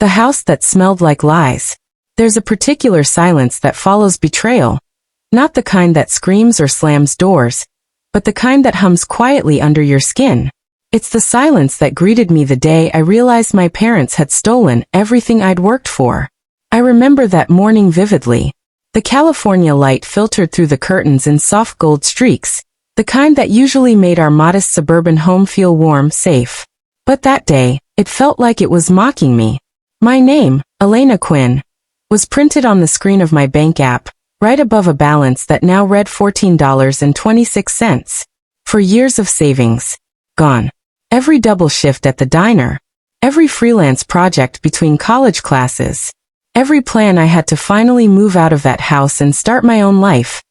The house that smelled like lies. There's a particular silence that follows betrayal. Not the kind that screams or slams doors, but the kind that hums quietly under your skin. It's the silence that greeted me the day I realized my parents had stolen everything I'd worked for. I remember that morning vividly. The California light filtered through the curtains in soft gold streaks, the kind that usually made our modest suburban home feel warm, safe. But that day, it felt like it was mocking me. My name, Elena Quinn, was printed on the screen of my bank app, right above a balance that now read $14.26. For years of savings. Gone. Every double shift at the diner. Every freelance project between college classes. Every plan I had to finally move out of that house and start my own life.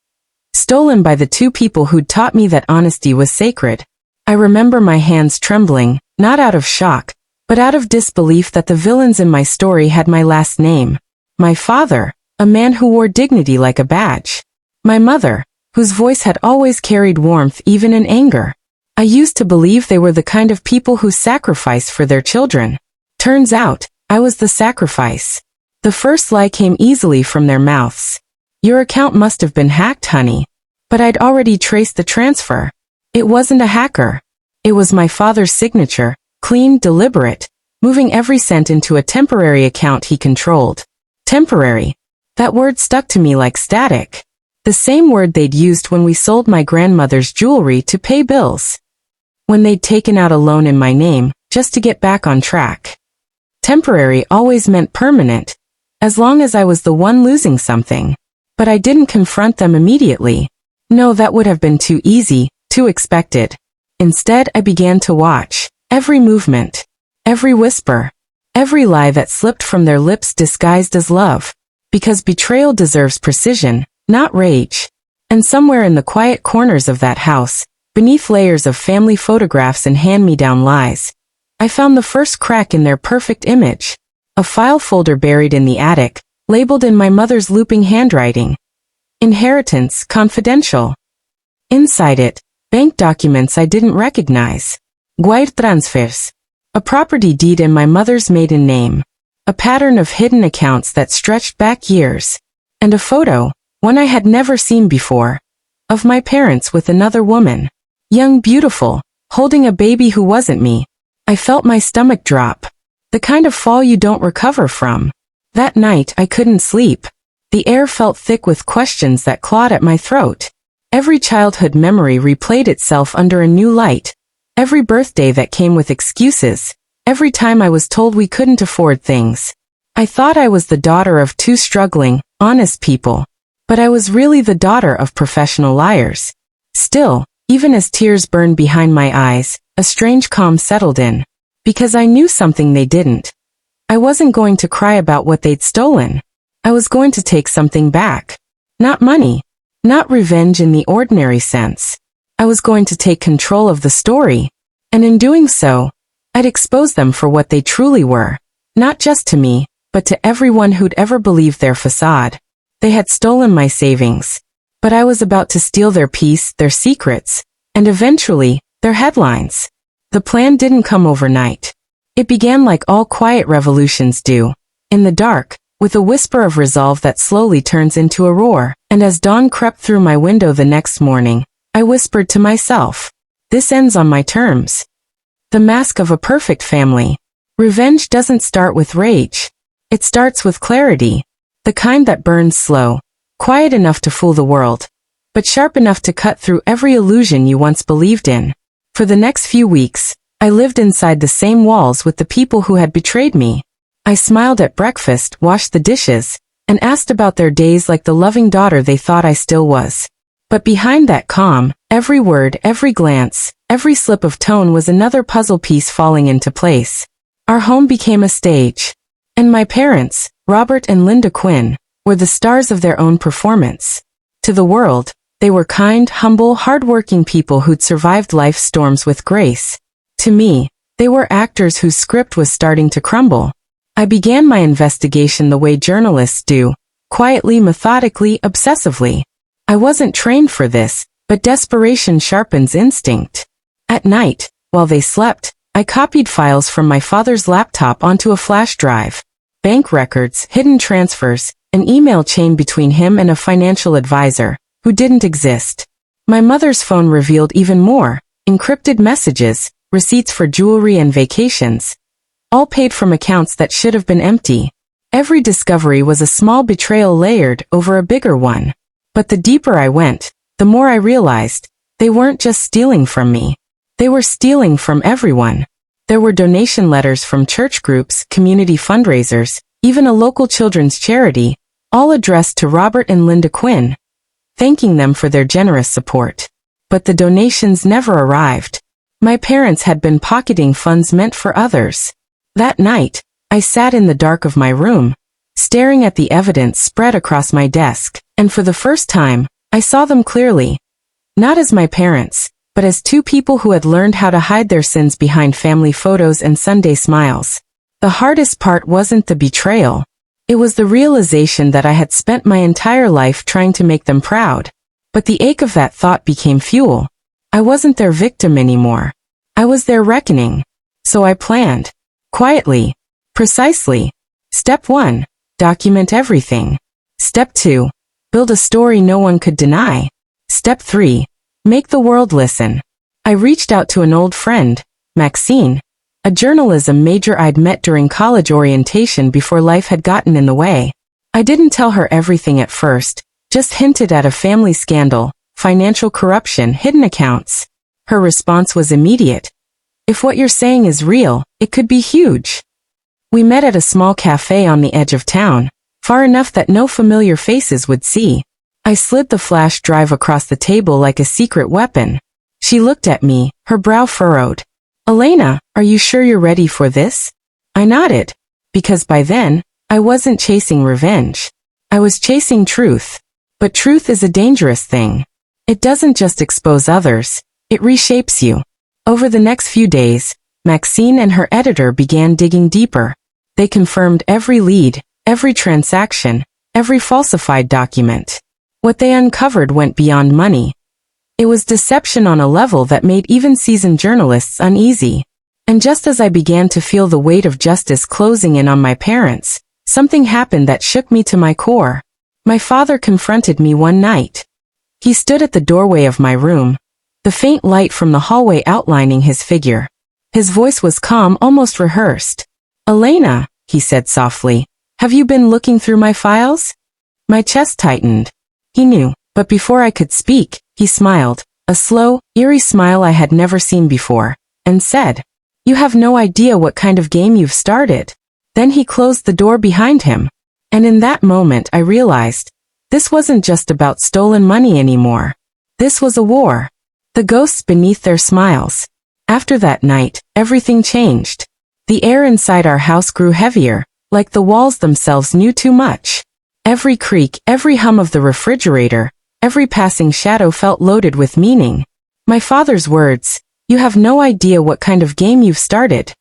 Stolen by the two people who'd taught me that honesty was sacred. I remember my hands trembling, not out of shock, but out of disbelief that the villains in my story had my last name. My father, a man who wore dignity like a badge. My mother, whose voice had always carried warmth even in anger. I used to believe they were the kind of people who sacrifice for their children. Turns out, I was the sacrifice. The first lie came easily from their mouths. Your account must have been hacked, honey. But I'd already traced the transfer. It wasn't a hacker. It was my father's signature, clean, deliberate, moving every cent into a temporary account he controlled. Temporary. That word stuck to me like static. The same word they'd used when we sold my grandmother's jewelry to pay bills. When they'd taken out a loan in my name, just to get back on track. Temporary always meant permanent, as long as I was the one losing something. But I didn't confront them immediately. No, that would have been too easy, too expected. Instead, I began to watch. Every movement. Every whisper. Every lie that slipped from their lips disguised as love. Because betrayal deserves precision, not rage. And somewhere in the quiet corners of that house, beneath layers of family photographs and hand-me-down lies, I found the first crack in their perfect image. A file folder buried in the attic, labeled in my mother's looping handwriting. Inheritance, confidential. Inside it, bank documents I didn't recognize. Wire transfers. A property deed in my mother's maiden name. A pattern of hidden accounts that stretched back years. And a photo, one I had never seen before, of my parents with another woman. Young, beautiful, holding a baby who wasn't me. I felt my stomach drop. The kind of fall you don't recover from. That night I couldn't sleep. The air felt thick with questions that clawed at my throat. Every childhood memory replayed itself under a new light. Every birthday that came with excuses. Every time I was told we couldn't afford things. I thought I was the daughter of two struggling, honest people. But I was really the daughter of professional liars. Still, even as tears burned behind my eyes, a strange calm settled in. Because I knew something they didn't. I wasn't going to cry about what they'd stolen. I was going to take something back. Not money. Not revenge in the ordinary sense. I was going to take control of the story. And in doing so, I'd expose them for what they truly were. Not just to me, but to everyone who'd ever believed their facade. They had stolen my savings. But I was about to steal their peace, their secrets, and eventually, their headlines. The plan didn't come overnight. It began like all quiet revolutions do. In the dark, with a whisper of resolve that slowly turns into a roar. And as dawn crept through my window the next morning, I whispered to myself, this ends on my terms. The mask of a perfect family. Revenge doesn't start with rage. It starts with clarity. The kind that burns slow. Quiet enough to fool the world. But sharp enough to cut through every illusion you once believed in. For the next few weeks, I lived inside the same walls with the people who had betrayed me. I smiled at breakfast, washed the dishes, and asked about their days like the loving daughter they thought I still was. But behind that calm, every word, every glance, every slip of tone was another puzzle piece falling into place. Our home became a stage. And my parents, Robert and Linda Quinn, were the stars of their own performance. To the world, they were kind, humble, hard-working people who'd survived life's storms with grace. To me, they were actors whose script was starting to crumble. I began my investigation the way journalists do, quietly, methodically, obsessively. I wasn't trained for this, but desperation sharpens instinct. At night, while they slept, I copied files from my father's laptop onto a flash drive. bank records, hidden transfers, an email chain between him and a financial advisor who didn't exist. My mother's phone revealed even more, encrypted messages, receipts for jewelry and vacations, all paid from accounts that should have been empty. Every discovery was a small betrayal layered over a bigger one. But the deeper I went, the more I realized, they weren't just stealing from me. They were stealing from everyone. There were donation letters from church groups, community fundraisers, even a local children's charity, all addressed to Robert and Linda Quinn, thanking them for their generous support. But the donations never arrived. My parents had been pocketing funds meant for others. That night, I sat in the dark of my room, staring at the evidence spread across my desk, and for the first time, I saw them clearly. Not as my parents, but as two people who had learned how to hide their sins behind family photos and Sunday smiles. The hardest part wasn't the betrayal. It was the realization that I had spent my entire life trying to make them proud. But the ache of that thought became fuel. I wasn't their victim anymore. I was their reckoning. So I planned. Quietly. Precisely. Step 1. Document everything. Step 2. Build a story no one could deny. Step 3. Make the world listen. I reached out to an old friend, Maxine, a journalism major I'd met during college orientation before life had gotten in the way. I didn't tell her everything at first, just hinted at a family scandal, financial corruption, hidden accounts. Her response was immediate. If what you're saying is real, it could be huge. We met at a small cafe on the edge of town, far enough that no familiar faces would see. I slid the flash drive across the table like a secret weapon. She looked at me, her brow furrowed. Elena, are you sure you're ready for this? I nodded. Because by then, I wasn't chasing revenge. I was chasing truth. But truth is a dangerous thing. It doesn't just expose others, it reshapes you. Over the next few days, Maxine and her editor began digging deeper. They confirmed every lead, every transaction, every falsified document. What they uncovered went beyond money. It was deception on a level that made even seasoned journalists uneasy. And just as I began to feel the weight of justice closing in on my parents, something happened that shook me to my core. My father confronted me one night. He stood at the doorway of my room, the faint light from the hallway outlining his figure. His voice was calm, almost rehearsed. Elena, he said softly, have you been looking through my files? My chest tightened. He knew, but before I could speak, he smiled, a slow, eerie smile I had never seen before, and said, You have no idea what kind of game you've started. Then he closed the door behind him. And in that moment I realized, this wasn't just about stolen money anymore. This was a war. The ghosts beneath their smiles. After that night, everything changed. The air inside our house grew heavier, like the walls themselves knew too much. Every creak, every hum of the refrigerator, every passing shadow felt loaded with meaning. My father's words, you have no idea what kind of game you've started,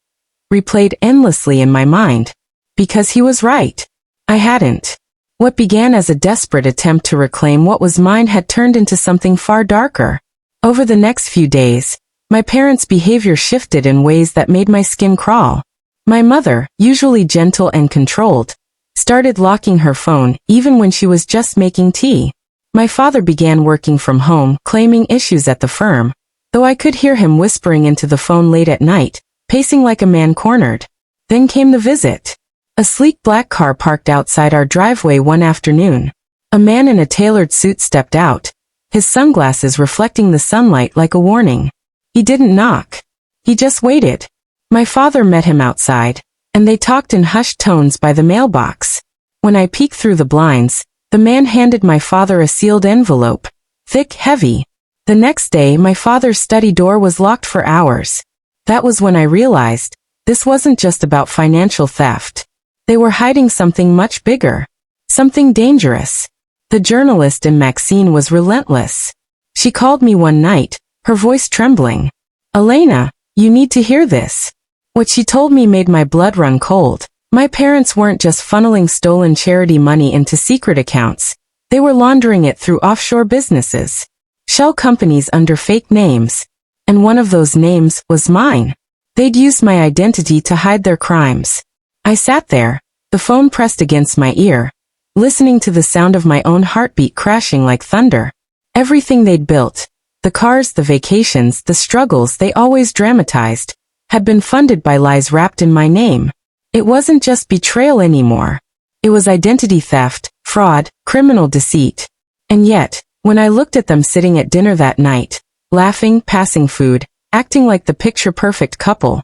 replayed endlessly in my mind. Because he was right. I hadn't. What began as a desperate attempt to reclaim what was mine had turned into something far darker. Over the next few days, my parents' behavior shifted in ways that made my skin crawl. My mother, usually gentle and controlled, started locking her phone even when she was just making tea. My father began working from home, claiming issues at the firm, though I could hear him whispering into the phone late at night, pacing like a man cornered. Then came the visit. A sleek black car parked outside our driveway one afternoon. A man in a tailored suit stepped out, his sunglasses reflecting the sunlight like a warning. He didn't knock. He just waited. My father met him outside, and they talked in hushed tones by the mailbox. When I peeked through the blinds, the man handed my father a sealed envelope, thick, heavy. The next day, my father's study door was locked for hours. That was when I realized, this wasn't just about financial theft. They were hiding something much bigger. Something dangerous. The journalist in Maxine was relentless. She called me one night, her voice trembling. Elena, you need to hear this. What she told me made my blood run cold. My parents weren't just funneling stolen charity money into secret accounts. They were laundering it through offshore businesses. Shell companies under fake names. And one of those names was mine. They'd used my identity to hide their crimes. I sat there, the phone pressed against my ear, listening to the sound of my own heartbeat crashing like thunder. Everything they'd built, the cars, the vacations, the struggles they always dramatized, had been funded by lies wrapped in my name. It wasn't just betrayal anymore. It was identity theft, fraud, criminal deceit. And yet, when I looked at them sitting at dinner that night, laughing, passing food, acting like the picture-perfect couple,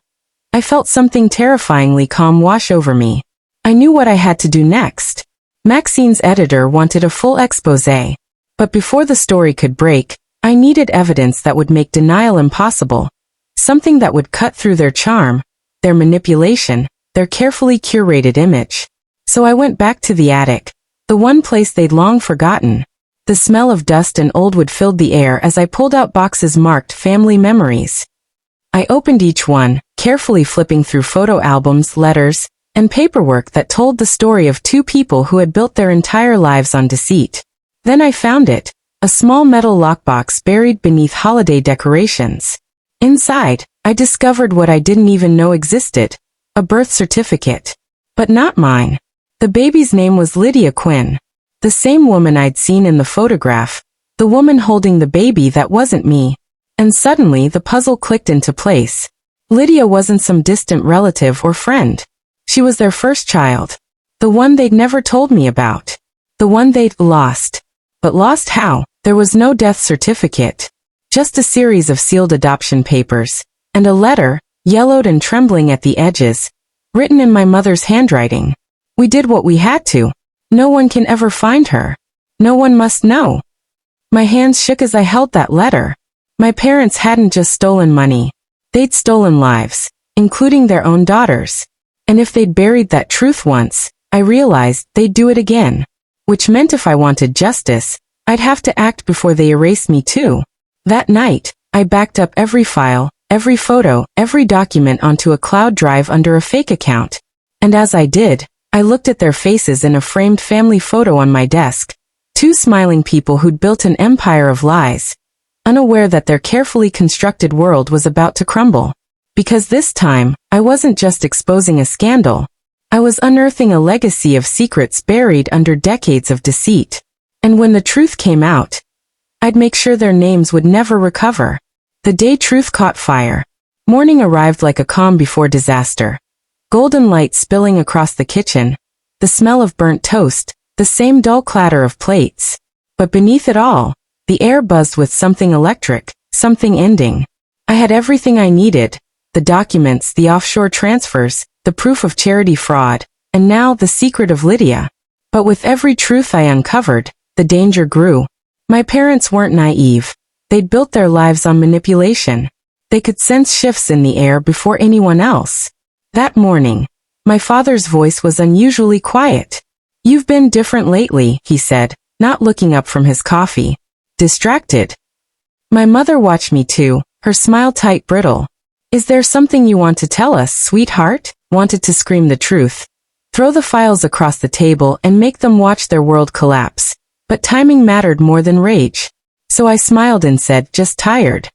I felt something terrifyingly calm wash over me. I knew what I had to do next. Maxine's editor wanted a full exposé. But before the story could break, I needed evidence that would make denial impossible. Something that would cut through their charm, their manipulation, their carefully curated image. So I went back to the attic, the one place they'd long forgotten. The smell of dust and old wood filled the air as I pulled out boxes marked family memories. I opened each one, carefully flipping through photo albums, letters, and paperwork that told the story of two people who had built their entire lives on deceit. Then I found it, a small metal lockbox buried beneath holiday decorations. Inside, I discovered what I didn't even know existed, a birth certificate. But not mine. The baby's name was Elena Quinn. The same woman I'd seen in the photograph, the woman holding the baby that wasn't me. And suddenly the puzzle clicked into place. Lydia wasn't some distant relative or friend. She was their first child. The one they'd never told me about. The one they'd lost. But lost how? There was no death certificate. Just a series of sealed adoption papers. And a letter, yellowed and trembling at the edges, written in my mother's handwriting. We did what we had to. No one can ever find her. No one must know. My hands shook as I held that letter. My parents hadn't just stolen money. They'd stolen lives, including their own daughters. And if they'd buried that truth once, I realized they'd do it again. Which meant if I wanted justice, I'd have to act before they erased me too. That night, I backed up every file, every photo, every document onto a cloud drive under a fake account. And as I did, I looked at their faces in a framed family photo on my desk. Two smiling people who'd built an empire of lies, unaware that their carefully constructed world was about to crumble. Because this time, I wasn't just exposing a scandal. I was unearthing a legacy of secrets buried under decades of deceit. And when the truth came out, I'd make sure their names would never recover. The day truth caught fire. Morning arrived like a calm before disaster. Golden light spilling across the kitchen, the smell of burnt toast, the same dull clatter of plates. But beneath it all, the air buzzed with something electric, something ending. I had everything I needed, the documents, the offshore transfers, the proof of charity fraud, and now the secret of Lydia. But with every truth I uncovered, the danger grew. My parents weren't naive. They'd built their lives on manipulation. They could sense shifts in the air before anyone else. That morning, my father's voice was unusually quiet. "You've been different lately," he said, not looking up from his coffee. "Distracted." My mother watched me too, her smile tight, brittle. "Is there something you want to tell us, sweetheart?" Wanted to scream the truth. Throw the files across the table and make them watch their world collapse. But timing mattered more than rage. So I smiled and said, "Just tired."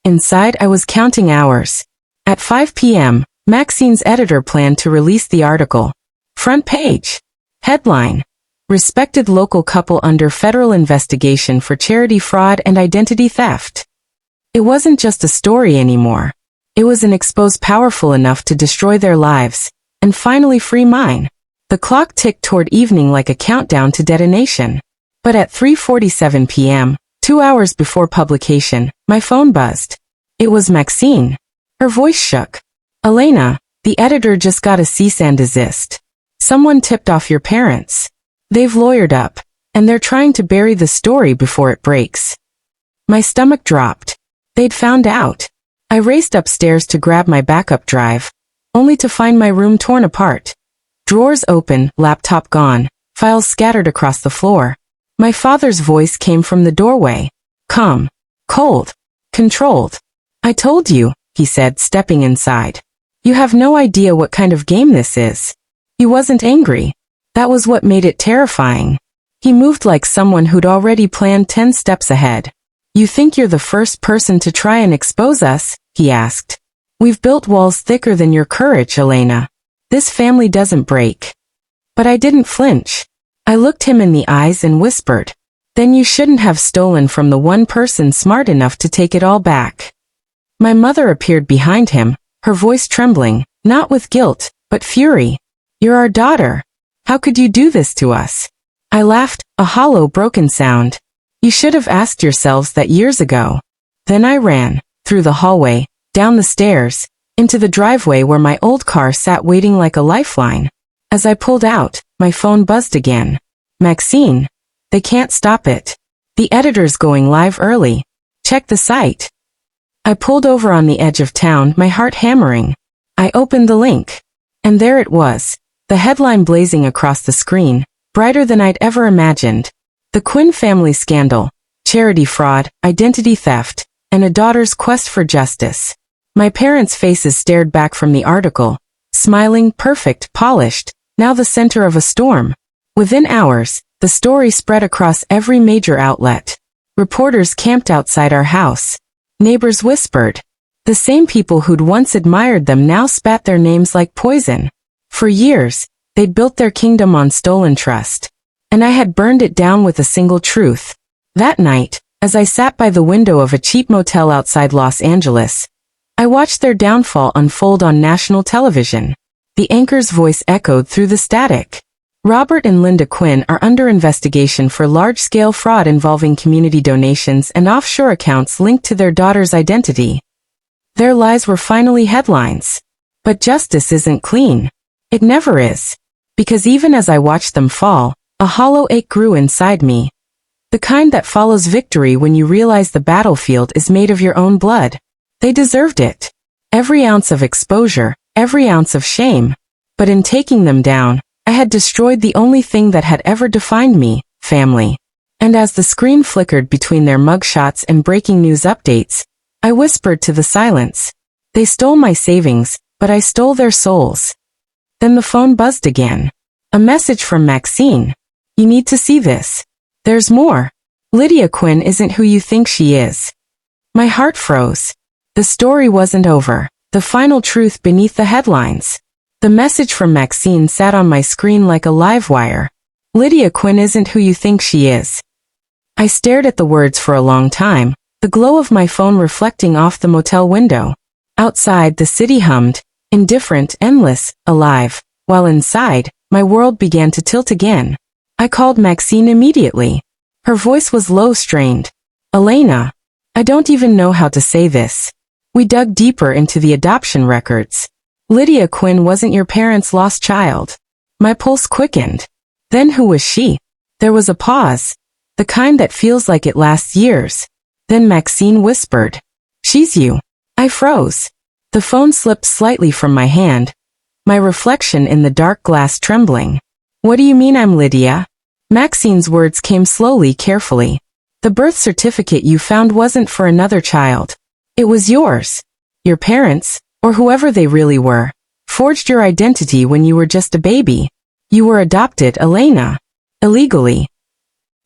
Inside, I was counting hours. At 5 p.m., Maxine's editor planned to release the article. Front page. Headline: Respected local couple under federal investigation for charity fraud and identity theft. It wasn't just a story anymore. It was an expose powerful enough to destroy their lives, and finally free mine. The clock ticked toward evening like a countdown to detonation. But at 3:47 p.m., 2 hours before publication, my phone buzzed. It was Maxine. Her voice shook. "Elena, the editor just got a cease and desist. Someone tipped off your parents. They've lawyered up, and they're trying to bury the story before it breaks." My stomach dropped. They'd found out. I raced upstairs to grab my backup drive, only to find my room torn apart. Drawers open, laptop gone, files scattered across the floor. My father's voice came from the doorway. Calm, cold, controlled. "I told you," he said, stepping inside. "You have no idea what kind of game this is." He wasn't angry. That was what made it terrifying. He moved like someone who'd already planned 10 steps ahead. "You think you're the first person to try and expose us?" he asked. "We've built walls thicker than your courage, Elena. This family doesn't break. But I didn't flinch. I looked him in the eyes and whispered, "Then you shouldn't have stolen from the one person smart enough to take it all back." My mother appeared behind him, her voice trembling, not with guilt, but fury. "You're our daughter. How could you do this to us?" I laughed, a hollow, broken sound. "You should have asked yourselves that years ago." Then I ran, through the hallway, down the stairs, into the driveway where my old car sat waiting like a lifeline. As I pulled out, my phone buzzed again. "Maxine. They can't stop it. The editor's going live early. Check the site." I pulled over on the edge of town, my heart hammering. I opened the link. And there it was, the headline blazing across the screen, brighter than I'd ever imagined. The Quinn family scandal, charity fraud, identity theft, and a daughter's quest for justice. My parents' faces stared back from the article, smiling, perfect, polished, now the center of a storm. Within hours, the story spread across every major outlet. Reporters camped outside our house. Neighbors whispered. The same people who'd once admired them now spat their names like poison. For years, they'd built their kingdom on stolen trust. And I had burned it down with a single truth. That night, as I sat by the window of a cheap motel outside Los Angeles, I watched their downfall unfold on national television. The anchor's voice echoed through the static. "Robert and Linda Quinn are under investigation for large-scale fraud involving community donations and offshore accounts linked to their daughter's identity." Their lies were finally headlines. But justice isn't clean. It never is. Because even as I watched them fall, a hollow ache grew inside me. The kind that follows victory when you realize the battlefield is made of your own blood. They deserved it. Every ounce of exposure, every ounce of shame. But in taking them down, I had destroyed the only thing that had ever defined me, family. And as the screen flickered between their mugshots and breaking news updates, I whispered to the silence. They stole my savings, but I stole their souls. Then the phone buzzed again. A message from Maxine. "You need to see this. There's more. Lydia Quinn isn't who you think she is." My heart froze. The story wasn't over. The final truth beneath the headlines. The message from Maxine sat on my screen like a live wire. "Lydia Quinn isn't who you think she is." I stared at the words for a long time, the glow of my phone reflecting off the motel window. Outside, the city hummed, indifferent, endless, alive, while inside, my world began to tilt again. I called Maxine immediately. Her voice was low, strained. "Elena, I don't even know how to say this." We dug deeper into the adoption records. Lydia Quinn wasn't your parents' lost child. My pulse quickened. Then who was she? There was a pause, the kind that feels like it lasts years. Then Maxine whispered, "She's you." I froze. The phone slipped slightly from my hand, my reflection in the dark glass trembling. "What do you mean I'm Lydia?" Maxine's words came slowly, carefully. "The birth certificate you found wasn't for another child. It was yours. Your parents, or whoever they really were, forged your identity when you were just a baby. You were adopted, Elena. Illegally."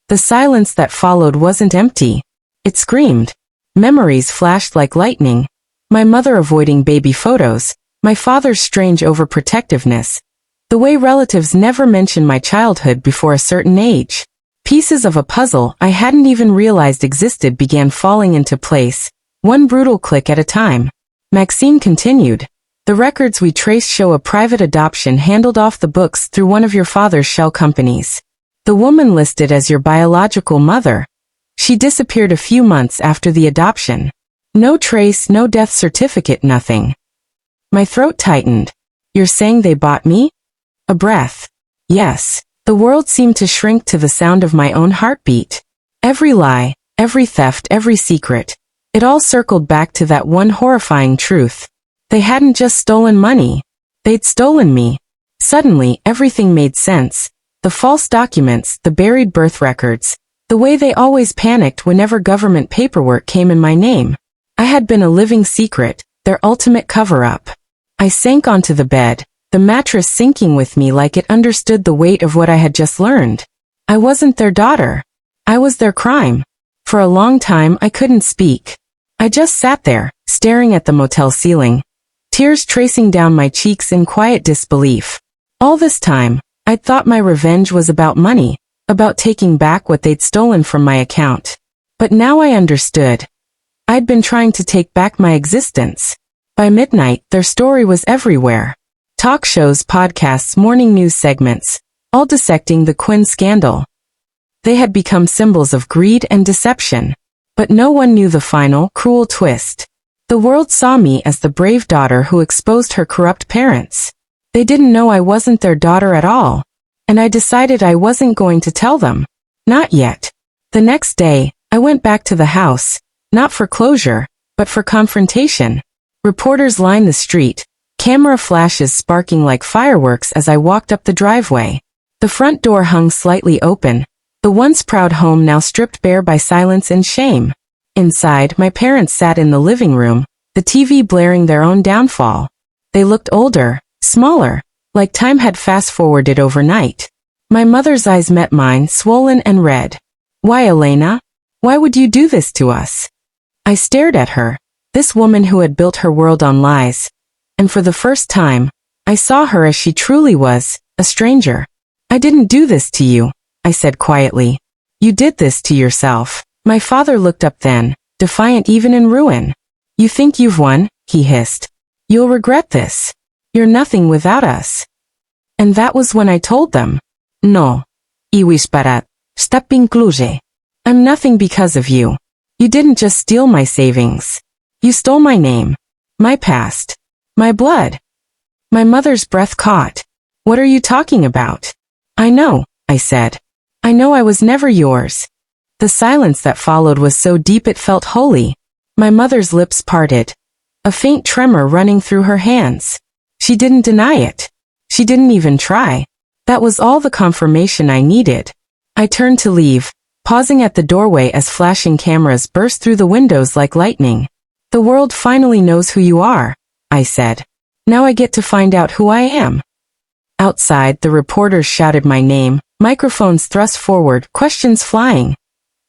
The silence that followed wasn't empty. It screamed. Memories flashed like lightning. My mother avoiding baby photos, my father's strange overprotectiveness, the way relatives never mention my childhood before a certain age. Pieces of a puzzle I hadn't even realized existed began falling into place, one brutal click at a time. Maxine continued. "The records we traced show a private adoption handled off the books through one of your father's shell companies. The woman listed as your biological mother. She disappeared a few months after the adoption. No trace, no death certificate, nothing." My throat tightened. "You're saying they bought me?" A breath. Yes. The world seemed to shrink to the sound of my own heartbeat. Every lie, every theft, every secret. It all circled back to that one horrifying truth. They hadn't just stolen money. They'd stolen me. Suddenly, everything made sense. The false documents, the buried birth records, the way they always panicked whenever government paperwork came in my name. I had been a living secret, their ultimate cover-up. I sank onto the bed, the mattress sinking with me like it understood the weight of what I had just learned. I wasn't their daughter. I was their crime. For a long time I couldn't speak. I just sat there, staring at the motel ceiling, tears tracing down my cheeks in quiet disbelief. All this time, I'd thought my revenge was about money, about taking back what they'd stolen from my account. But now I understood. I'd been trying to take back my existence. By midnight, their story was everywhere. Talk shows, podcasts, morning news segments, all dissecting the Quinn scandal. They had become symbols of greed and deception. But no one knew the final, cruel twist. The world saw me as the brave daughter who exposed her corrupt parents. They didn't know I wasn't their daughter at all. And I decided I wasn't going to tell them. Not yet. The next day, I went back to the house, not for closure, but for confrontation. Reporters lined the street, camera flashes sparking like fireworks as I walked up the driveway. The front door hung slightly open, the once proud home now stripped bare by silence and shame. Inside, my parents sat in the living room, the TV blaring their own downfall. They looked older, smaller, like time had fast-forwarded overnight. My mother's eyes met mine, swollen and red. Why, Elena? Why would you do this to us? I stared at her, this woman who had built her world on lies. And for the first time, I saw her as she truly was, a stranger. I didn't do this to you, I said quietly. You did this to yourself. My father looked up then, defiant even in ruin. You think you've won, he hissed. You'll regret this. You're nothing without us. And that was when I told them. No. Iwis parat. Step incluye. I'm nothing because of you. You didn't just steal my savings. You stole my name. My past. My blood. My mother's breath caught. What are you talking about? I know, I said. I know I was never yours. The silence that followed was so deep it felt holy. My mother's lips parted. A faint tremor running through her hands. She didn't deny it. She didn't even try. That was all the confirmation I needed. I turned to leave, pausing at the doorway as flashing cameras burst through the windows like lightning. The world finally knows who you are, I said. Now I get to find out who I am. Outside, the reporters shouted my name, microphones thrust forward, questions flying.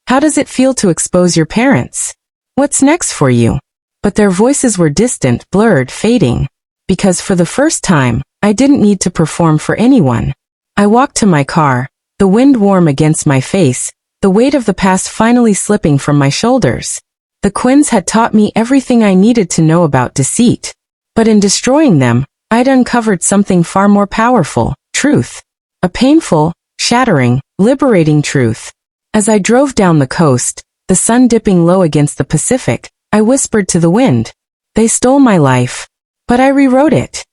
How does it feel to expose your parents? What's next for you? But their voices were distant, blurred, fading. Because for the first time, I didn't need to perform for anyone. I walked to my car, the wind warm against my face, the weight of the past finally slipping from my shoulders. The Quinns had taught me everything I needed to know about deceit. But in destroying them, I'd uncovered something far more powerful, truth. A painful, shattering, liberating truth. As I drove down the coast, the sun dipping low against the Pacific, I whispered to the wind. They stole my life. But I rewrote it.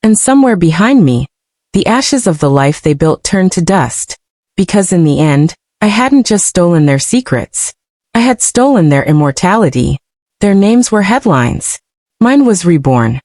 And somewhere behind me, the ashes of the life they built turned to dust. Because in the end, I hadn't just stolen their secrets. I had stolen their immortality. Their names were headlines. Mine was reborn.